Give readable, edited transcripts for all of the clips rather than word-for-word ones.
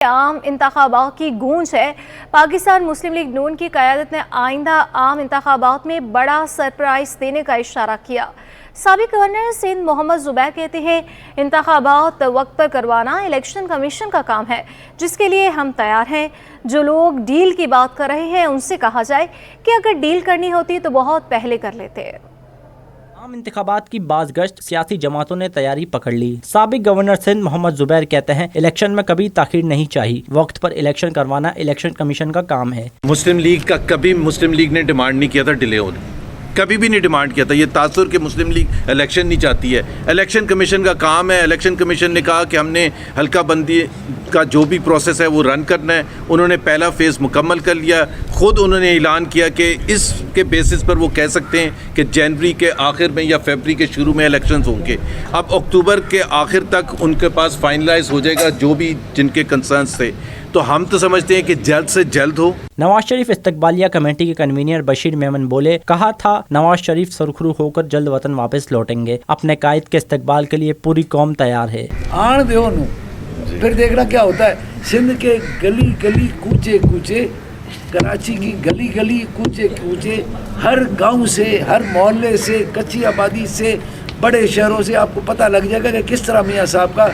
आम इंतखाबात की गूंज है। पाकिस्तान मुस्लिम लीग नून की क़यादत ने आइंदा आम इंतखाबात में बड़ा सरप्राइज देने का इशारा किया। साबिक गवर्नर सिंध मोहम्मद जुबैर कहते हैं इंतखाबात वक्त पर करवाना इलेक्शन कमीशन का काम है, जिसके लिए हम तैयार हैं। जो लोग डील की बात कर रहे हैं उनसे कहा जाए कि अगर डील करनी होती तो बहुत पहले कर लेते। आम इंतखाबात की बाज़गश्त सियासी जमातों ने तैयारी पकड़ ली। साबिक गवर्नर सिंध मोहम्मद जुबैर कहते हैं इलेक्शन में कभी ताखीर नहीं चाहिए, वक्त पर इलेक्शन करवाना इलेक्शन कमीशन का काम है। मुस्लिम लीग का कभी मुस्लिम लीग ने डिमांड नहीं किया था डिले होने, कभी भी नहीं डिमांड किया था। ये तासुर के मुस्लिम लीग इलेक्शन नहीं चाहती है, इलेक्शन कमीशन का काम है। इलेक्शन कमीशन ने कहा कि हमने हल्का बंदी का जो भी प्रोसेस है वो रन करना है। उन्होंने पहला फेज़ मुकम्मल कर लिया। ख़ुद उन्होंने ऐलान किया कि इसके बेसिस पर वो कह सकते हैं कि जनवरी के आखिर में या फरवरी के शुरू में इलेक्शंस होंगे। अब अक्टूबर के आखिर तक उनके पास फाइनलाइज हो जाएगा जो भी जिनके कंसर्न्स थे। तो हम तो समझते हैं कि जल्द से जल्द हो। नवाज शरीफ इस्तकबालिया कमेटी के कन्वीनर बशीर मेमन बोले, कहा था नवाज शरीफ सुरखरू होकर जल्द वतन वापस लौटेंगे। अपने कायद के इस्तकबाल के लिए पूरी कौम तैयार है। आन दो फिर देखना क्या होता है। सिंध के गली गली कूचे कूचे, कराची की गली गली कूचे कूचे, हर गांव से, हर मोहल्ले से, कच्ची आबादी से, बड़े शहरों से आपको पता लग जाएगा कि किस तरह मियाँ साहब का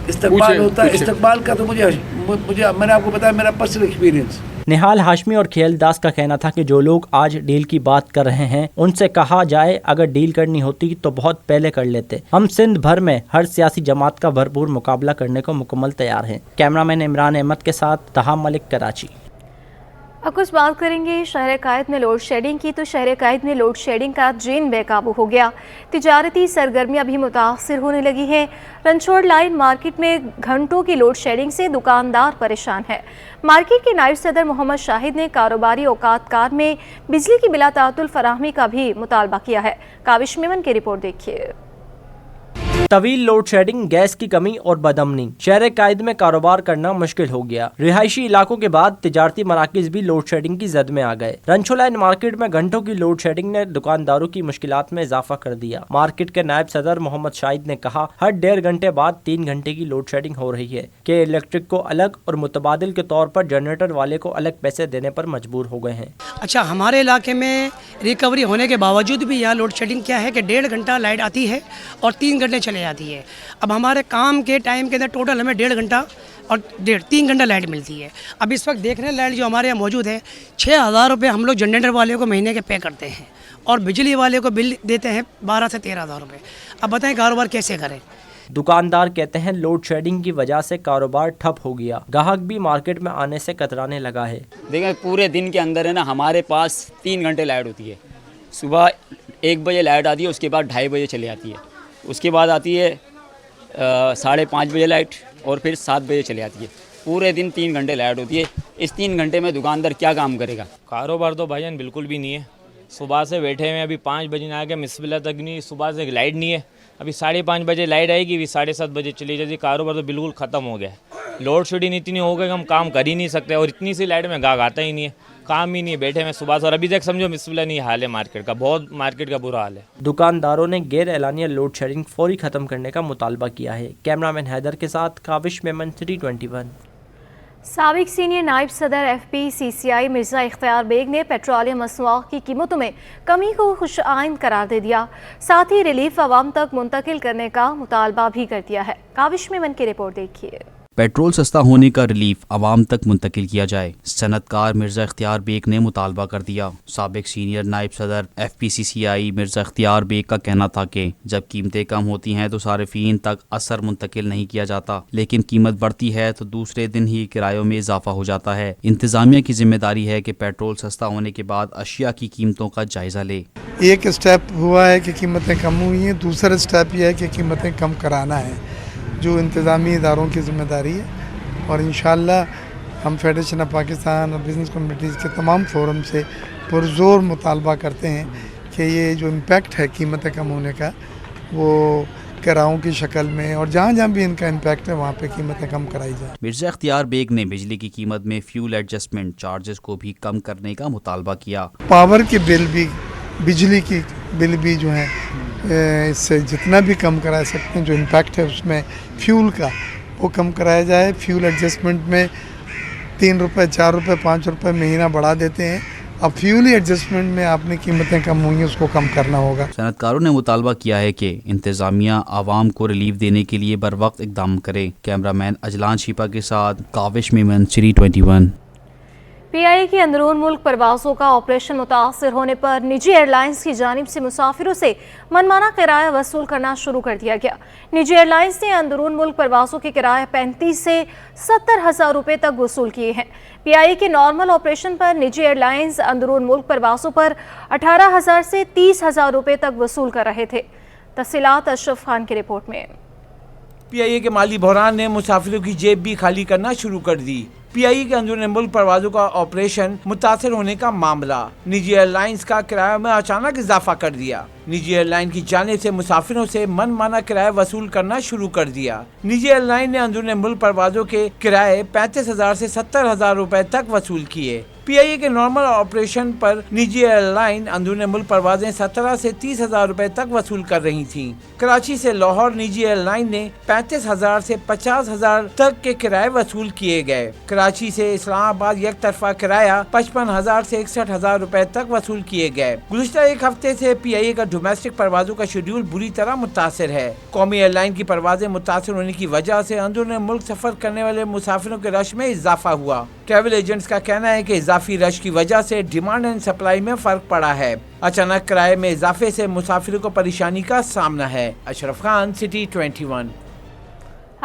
इस्तकबाल होता है। इस्तकबाल का तो मुझे मैंने आपको बताया मेरा पर्सनल एक्सपीरियंस। निहाल हाशमी और खेल दास का कहना था कि जो लोग आज डील की बात कर रहे हैं उनसे कहा जाए अगर डील करनी होती तो बहुत पहले कर लेते। हम सिंध भर में हर सियासी जमात का भरपूर मुकाबला करने को मुकम्मल तैयार हैं। कैमरामैन इमरान अहमद के साथ तहा मलिक, कराची। अब कुछ बात करेंगे शहर कायद में लोड शेडिंग की। तो शहर कायद में लोड शेडिंग का ड्रेन बेकाबू हो गया। तिजारती सरगर्मियां भी मुतासर होने लगी हैं। रनछोड़ लाइन मार्केट में घंटों की लोड शेडिंग से दुकानदार परेशान है। मार्केट के नायब सदर मोहम्मद शाहिद ने कारोबारी औकातकार में बिजली की बिला तातुल फराहमी का भी मुतालबा किया है। काविश मेमन की रिपोर्ट देखिए। तवील लोड शेडिंग, गैस की कमी और बदअमनी, शहर कायद में कारोबार करना मुश्किल हो गया। रिहायशी इलाकों के बाद तिजारती मराकज भी लोड शेडिंग की जद में आ गए। रनछोड़ लाइन मार्केट में घंटों की लोड शेडिंग ने दुकानदारों की मुश्किलात में इजाफा कर दिया। मार्केट के नायब सदर मोहम्मद शाहिद ने कहा, हर 1.5 घंटे बाद 3 घंटे की लोड शेडिंग हो रही है कि इलेक्ट्रिक को अलग और मुतबादिल के तौर पर जनरेटर वाले को अलग पैसे देने पर मजबूर हो गए हैं। अच्छा, हमारे इलाके में रिकवरी होने के बावजूद भी यहाँ लोड शेडिंग क्या है कि 1.5 घंटा लाइट आती है और 3 घंटे चले जाती है। अब हमारे काम के टाइम के अंदर टोटल हमें 1.5 घंटा और 3 घंटा लाइट मिलती है। अब इस वक्त देख रहे हैं लाइट जो हमारे यहाँ मौजूद है, 6,000 रुपये हम लोग जनरेटर वाले को महीने के पे करते हैं और बिजली वाले को बिल देते हैं 12 से 13,000 रुपये। अब बताएं कारोबार कैसे करें। दुकानदार कहते हैं लोड शेडिंग की वजह से कारोबार ठप हो गया। ग्राहक भी मार्केट में आने से कतराने लगा है। देखें पूरे दिन के अंदर है ना, हमारे पास 3 घंटे लाइट होती है। सुबह 1 बजे लाइट आती है, उसके बाद 2:30 बजे चली जाती है, उसके बाद आती है 5:30 बजे लाइट और फिर 7 बजे चली जाती है। पूरे दिन 3 घंटे लाइट होती है। इस 3 घंटे में दुकानदार क्या काम करेगा। कारोबार तो भाईजान बिल्कुल भी नहीं है। सुबह से बैठे हुए, अभी 5 बजे आ गए, मिसबिला तक नहीं, सुबह से लाइट नहीं है। अभी 5:30 बजे लाइट आएगी, अभी 7:30 बजे चली जाती। कारोबार तो बिल्कुल ख़त्म हो गया है। लोड शेडिंग इतनी हो गई कि हम काम कर ही नहीं सकते और इतनी सी लाइट में गाहक आता ही नहीं है, काम ही नहीं है, बैठे में सुबह से। और अभी तक समझो मिसबिला नहीं हाल है मार्केट का, बहुत मार्केट का बुरा हाल है। दुकानदारों ने गैर एलानिया लोड शेडिंग फौरी खत्म करने का मुतालबा किया है। कैमरामैन हैदर के साथ काविश मेमन, सिटी 21। साबिक सीनियर नायब सदर FPCCI मिर्ज़ा इख्तियार बेग ने पेट्रोलियम मसनूआत की कीमतों में कमी को खुशआइंद करार दे दिया। साथ ही रिलीफ आवाम तक मुंतकिल करने का मुतालबा भी कर दिया है। काविश मेमन की रिपोर्ट देखिए। पेट्रोल सस्ता होने का रिलीफ आवाम तक मुंतकिल किया जाए, सनतकार मिर्ज़ा इख्तियार बेग ने मुतालबा कर दिया। साबिक सीनियर नायब सदर FPCCI मिर्ज़ा इख्तियार बेग का कहना था कि जब कीमतें कम होती हैं तो सारिफीन तक असर मुंतकिल नहीं किया जाता, लेकिन कीमत बढ़ती है तो दूसरे दिन ही किरायों में इजाफा हो जाता है। इंतज़ामिया की जिम्मेदारी है कि पेट्रोल सस्ता होने के बाद अशिया की कीमतों का जायज़ा ले। एक स्टेप हुआ है कि कीमतें कम हुई हैं, दूसरा स्टेप यह है कि कीमतें कम कराना है, जो इंतज़ामी इदारों की ज़िम्मेदारी है। और इंशाअल्लाह हम फेडरेशन ऑफ पाकिस्तान और बिज़नेस कम्युनिटीज़ के तमाम फोरम से पुरज़ोर मुतालबा करते हैं कि ये जो इम्पेक्ट है कीमतें कम होने का, वो किरायों की शक्ल में और जहाँ जहाँ भी इनका इम्पैक्ट है वहाँ पे कीमतें कम कराई जाए। मिर्ज़ा इख्तियार बेग ने बिजली की कीमत में फ्यूल एडजस्टमेंट चार्जेस को भी कम करने का मुतालबा किया। पावर के बिल भी, बिजली की बिल भी जो है इससे जितना भी कम करा सकते हैं, जो इम्पैक्ट है उसमें फ्यूल का वो कम कराया जाए। फ्यूल एडजस्टमेंट में 3 रुपये 4 रुपये 5 रुपये महीना बढ़ा देते हैं, अब फ्यूल एडजस्टमेंट में आपने कीमतें कम हुई हैं, उसको कम करना होगा। सनतकारों ने मुतालबा किया है कि इंतजामिया आवाम को रिलीफ देने के लिए बर वक्त इकदाम करे। कैमरामैन अजलान शिपा के साथ काविश मेमन, सिटी 21। पीआईए की अंदरून मुल्क परवाज़ों का ऑपरेशन मुतासर होने पर निजी एयरलाइंस की जानिब से मुसाफिरों से मनमाना किराया वसूल करना शुरू कर दिया गया। निजी एयरलाइंस ने अंदरून मुल्क परवाज़ों के किराए 35 से 70 हज़ार रुपये तक वसूल किए हैं। पीआईए के नॉर्मल ऑपरेशन पर निजी एयरलाइंस अंदरून मुल्क परवाज़ों पर 18,000 से 30,000 रुपये तक वसूल कर रहे थे। तफसीलात अशरफ खान की रिपोर्ट में। पीआईए के माली बहरान ने मुसाफिरों की जेब भी खाली करना शुरू कर दी। पीआईए के अंदरून मुल्क परवाज़ों का ऑपरेशन मुतासर होने का मामला, निजी एयरलाइंस का किराया में अचानक इजाफा कर दिया। निजी एयरलाइन की जानिब से मुसाफिरों से मनमाना किराया वसूल करना शुरू कर दिया। निजी एयरलाइन ने अंदरून मुल्क परवाज़ों के किराए 35,000 से 70,000 रुपए तक वसूल किए। पीआईए के नॉर्मल ऑपरेशन पर निजी एयरलाइन अंदरून मुल्क परवाजें 17 से 30,000 रुपए तक वसूल कर रही थीं। कराची से लाहौर निजी एयरलाइन ने 35,000 से 50,000 तक के किराए वसूल किए गए। कराची से इस्लामाबाद एक तरफा किराया 55,000 से 61,000 रुपए तक वसूल किए गए। गुज़िश्ता एक हफ्ते से पीआईए का डोमेस्टिक परवाजों का शेड्यूल बुरी तरह मुतासर है। कौमी एयरलाइन की परवाजें मुतासर होने की वजह से अंदरून मुल्क सफर करने वाले मुसाफिरों के रश में इजाफा हुआ। ट्रैवल एजेंट्स का कहना है कि इजाफी रश की वजह से डिमांड एंड सप्लाई में फर्क पड़ा है। अचानक किराए में इजाफे से मुसाफिरों को परेशानी का सामना है। अशरफ खान, सिटी 21।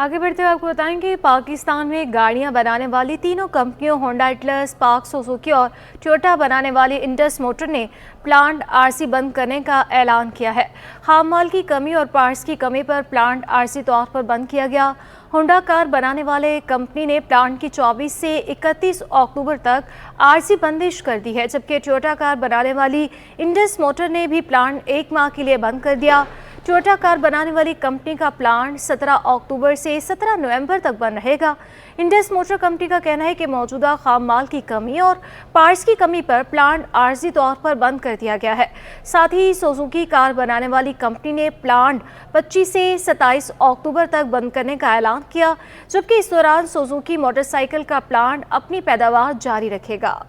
आगे बढ़ते हुए आपको बताएंगे, पाकिस्तान में गाड़ियां बनाने वाली तीनों कंपनियों होंडा, एटलस, पार्क, सुजुकी और टोयोटा बनाने वाली इंडस मोटर ने प्लांट आरसी बंद करने का ऐलान किया है। खाम माल की कमी और पार्ट्स की कमी पर प्लांट आरसी तौर पर बंद किया गया। होंडा कार बनाने वाले कंपनी ने प्लांट की 24 से 31 अक्टूबर तक आरसी बंदिश कर दी है, जबकि टोयोटा कार बनाने वाली इंडस मोटर ने भी प्लांट 1 माह के लिए बंद कर दिया। टोयोटा कार बनाने वाली कंपनी का प्लांट 17 अक्टूबर से 17 नवंबर तक बंद रहेगा। इंडस मोटर कंपनी का कहना है कि मौजूदा खाम माल की कमी और पार्ट्स की कमी पर प्लांट आर्जी तौर पर बंद कर दिया गया है। साथ ही सुजुकी कार बनाने वाली कंपनी ने प्लांट 25 से 27 अक्टूबर तक बंद करने का ऐलान किया, जबकि इस दौरान सुजुकी मोटरसाइकिल का प्लांट अपनी पैदावार जारी रखेगा।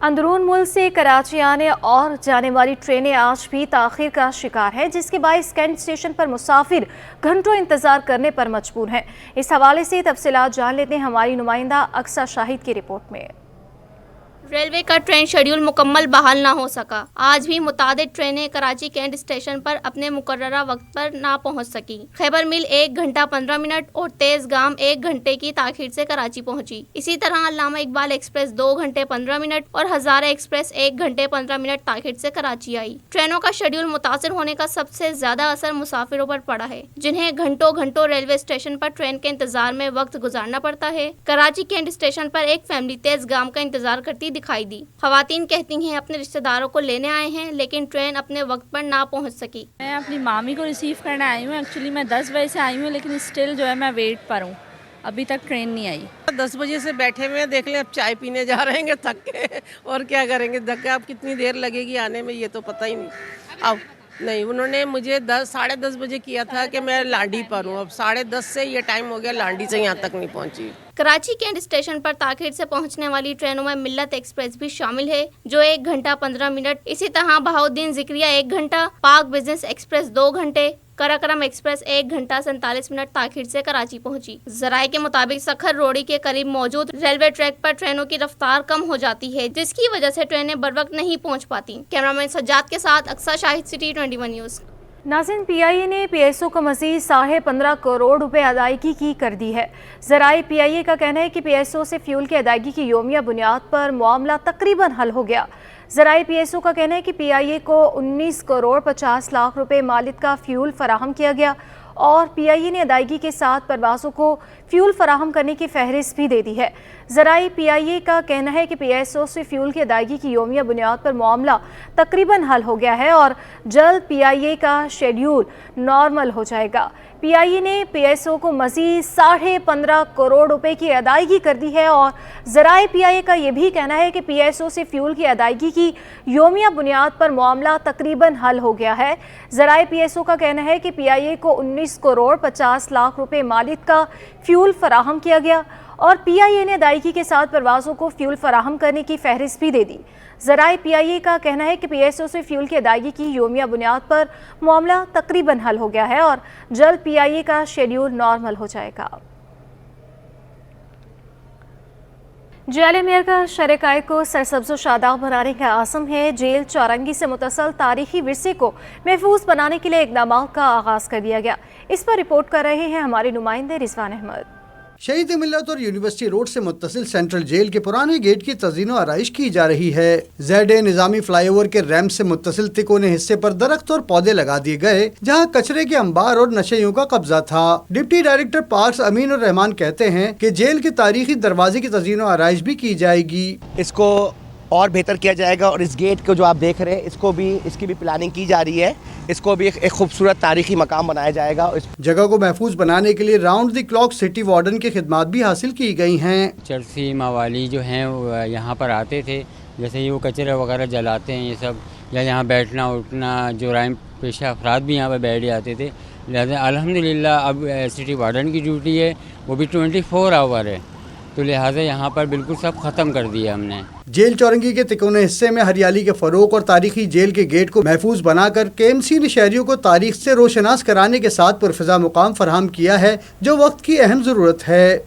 अंदरून मुल्क से कराची आने और जाने वाली ट्रेनें आज भी ताख़ीर का शिकार हैं, जिसके बायस कैंट स्टेशन पर मुसाफिर घंटों इंतज़ार करने पर मजबूर हैं। इस हवाले से तफसीलात जान लेते हैं हमारी नुमाइंदा अक्सा शाहिद की रिपोर्ट में। रेलवे का ट्रेन शेड्यूल मुकम्मल बहाल ना हो सका। आज भी मुतादिद ट्रेनें कराची कैंट स्टेशन पर अपने मुकर्ररा वक्त पर ना पहुंच सकी। खैबर मिल 1 घंटा 15 मिनट और तेज़गाम 1 घंटे की ताखीर से कराची पहुंची। इसी तरह अल्लामा इकबाल एक्सप्रेस 2 घंटे 15 मिनट और हज़ारा एक्सप्रेस 1 घंटे 15 मिनट ताखीर से कराची आई। ट्रेनों का शेड्यूल मुतासर होने का सबसे ज्यादा असर मुसाफिरों पर पड़ा है, जिन्हें घंटों घंटों रेलवे स्टेशन पर ट्रेन के इंतजार में वक्त गुजारना पड़ता है। कराची कैंट स्टेशन पर एक फैमिली तेज़गाम का इंतजार करती दिखाई दी। खवातीन कहती हैं अपने रिश्तेदारों को लेने आए हैं, लेकिन ट्रेन अपने वक्त पर ना पहुंच सकी। मैं अपनी मामी को रिसीव करने आई हूँ। एक्चुअली मैं 10 बजे से आई हूँ, लेकिन स्टिल जो है मैं वेट पर हूँ, अभी तक ट्रेन नहीं आई। 10 बजे से बैठे हुए हैं, देख लें अब चाय पीने जा रहे हैं थक के, और क्या करेंगे। धक्का अब कितनी देर लगेगी आने में ये तो पता ही नहीं। अब नहीं, उन्होंने मुझे 10 साढ़े 10 बजे किया था कि मैं लांडी पर हूँ। अब 10:30 से ये टाइम हो गया, लांडी से यहाँ तक नहीं पहुँची। कराची कैंट स्टेशन पर ताखीर से पहुंचने वाली ट्रेनों में मिल्लत एक्सप्रेस भी शामिल है, जो 1 घंटा 15 मिनट। इसी तरह बहाउद्दीन जिक्रिया 1 घंटा, पाक बिजनेस एक्सप्रेस 2 घंटे, कराक्रम एक्सप्रेस 1 घंटा 47 मिनट ताखीर से कराची पहुंची। जराये के मुताबिक सखर रोडी के करीब मौजूद रेलवे ट्रैक पर ट्रेनों की रफ्तार कम हो जाती है, जिसकी वजह से ट्रेनें बर वक्त नहीं पहुंच पाती। कैमरामैन सज्जाद के साथ अक्सा शाहिद, सिटी 21 न्यूज़। नाज़रीन, पीआईए ने पीएसओ को मज़ीद 15.5 करोड़ रुपए अदायगी की कर दी है। ज़राए पीआईए का कहना है कि पीएसओ से फ्यूल की अदायगी की योमिया बुनियाद पर मामला तकरीबन हल हो गया। ज़राए पीएसओ का कहना है कि पीआईए को 19 करोड़ 50 लाख रुपए मालिक का फ्यूल फराहम किया गया और पीआईए ने अदायगी के साथ परवाज़ों को फ्यूल फराहम करने की फहरिस्त भी दे दी है। ज़राए पीआईए का कहना है कि पीएसओ से फ्यूल की अदायगी की योमिया बुनियाद पर मामला तकरीबन हल हो गया है और जल्द पीआईए का शेड्यूल नॉर्मल हो जाएगा। पीआईए ने पीएसओ को मजीद 15.5 करोड़ रुपए की अदायगी कर दी है और ज़राए पीआईए का यह भी कहना है कि पीएसओ से फ्यूल की अदायगी की योमिया बुनियाद पर मामला तकरीबन हल हो गया है। ज़राए पीएसओ का कहना है कि पीआईए को 19 करोड़ 50 लाख रुपए मालियत का फ्यूल फराहम किया गया और पीआईए ने अदायगी के साथ परवाज़ों को फ्यूल फराहम करने की फहरिस्त भी दे दी। ज़राए पीआईए का कहना है कि पीएसओ से फ्यूल की अदायगी की योमिया बुनियाद पर मामला तकरीबन हल हो गया है और जल्द पीआईए का शेड्यूल नॉर्मल हो जाएगा। जेल मेयर का शहर-ए-कायद को सरसब्ज़ शादाब बनाने का आज़म है। जेल चौरंगी से मुतसल तारीखी विरसे को महफूज बनाने के लिए इक़दाम का आगाज़ कर दिया गया। इस पर रिपोर्ट कर रहे हैं हमारे नुमाइंदे रिजवान अहमद। शहीद मिल्लत और यूनिवर्सिटी रोड से मुत्तसिल सेंट्रल जेल के पुराने गेट की तज़ीन और आराइश की जा रही है। ज़ेड-ए निज़ामी फ्लाईओवर के रैम्प से मुत्तसिल तिकोने हिस्से पर दरख्त और पौधे लगा दिए गए, जहां कचरे के अंबार और नशेइयों का कब्जा था। डिप्टी डायरेक्टर पार्क्स अमीन उर रहमान कहते हैं कि जेल के तारीखी दरवाजे की तज़ीन और आराइश भी की जाएगी। इसको और बेहतर किया जाएगा और इस गेट को जो आप देख रहे हैं इसकी भी प्लानिंग की जा रही है। इसको भी एक खूबसूरत तारीखी मकाम बनाया जाएगा। इस जगह को महफूज बनाने के लिए round the clock city warden की खिदमात भी हासिल की गई हैं। चरसी मवाली जो हैं वो यहाँ पर आते थे, जैसे ये वो कचरा वगैरह जलाते हैं ये सब, या यहाँ बैठना उठना जुराइम पेशा अफराद भी यहाँ पर बैठ जाते थे। लिहाजा अल्हम्दुलिल्लाह अब सिटी वार्डन की ड्यूटी है, वो भी 24 आवर है, तो लिहाजा यहाँ पर बिल्कुल सब ख़त्म कर दिया हमने। जेल चौरंगी के तिकोने हिस्से में हरियाली के फरोग और तारीखी जेल के गेट को महफूज बनाकर केएमसी ने शहरियों को तारीख से रोशनास कराने के साथ पुरफिजा मुकाम फराहम किया है, जो वक्त की अहम ज़रूरत है।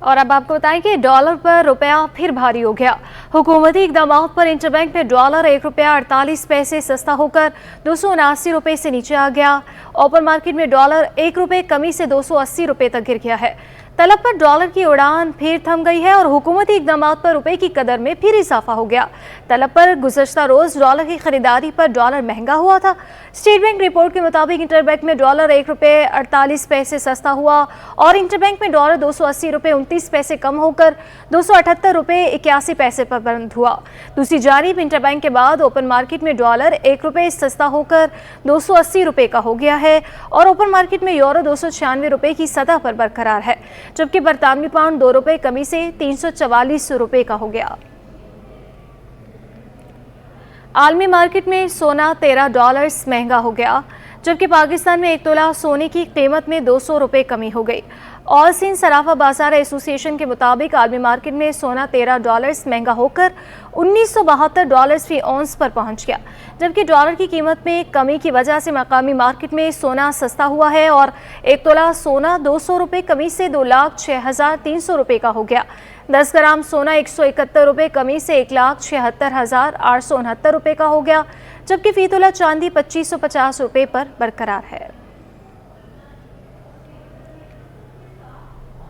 और अब आपको बताएं कि डॉलर पर रुपया फिर भारी हो गया। हुकूमती इक़दाम पर इंटरबैंक में डॉलर 1 रुपया 48 पैसे सस्ता होकर 279 रुपये से नीचे आ गया। ओपन मार्केट में डॉलर 1 रुपये कमी से 280 रुपये तक गिर गया है। तलब पर डॉलर की उड़ान फिर थम गई है और हुकूमती इक़दाम पर रुपए की कदर में फिर इजाफा हो गया। तलब पर गुज़श्ता रोज़ डॉलर की खरीदारी पर डॉलर महंगा हुआ था। स्टेट बैंक रिपोर्ट के मुताबिक इंटरबैंक में डॉलर 1 रुपये 48 पैसे सस्ता हुआ और इंटरबैंक में डॉलर 280 रुपये 29 पैसे कम होकर 278 रुपये 81 पैसे पर बंद हुआ। दूसरी जानिब इंटरबैंक के बाद ओपन मार्केट में डॉलर 1 रुपये सस्ता होकर 280 रुपये का हो गया है और ओपन मार्केट में यूरो 296 रुपये की सतह पर बरकरार है, जबकि बरतानवी पाउंड 2 रुपये कमी से 344 रुपये का हो गया। आलमी मार्केट में सोना $13 महंगा हो गया, जबकि पाकिस्तान में 1 तोला सोने की कीमत में 200 रुपये कमी हो गई। ऑल सिंध सराफा बाजार एसोसिएशन के मुताबिक आलमी मार्केट में सोना $13 महंगा होकर $1972 फी औंस पर पहुंच गया, जबकि डॉलर की कीमत में कमी की वजह से मकामी मार्केट में सोना सस्ता हुआ है और 1 तोला सोना 200 रुपये कमी से 2,06,300 रुपये का हो गया। 10 ग्राम सोना 171 रुपये कमी से 1,76,869 रुपये का हो गया, जबकि फी तोला चांदी 2,550 रुपये पर बरकरार है।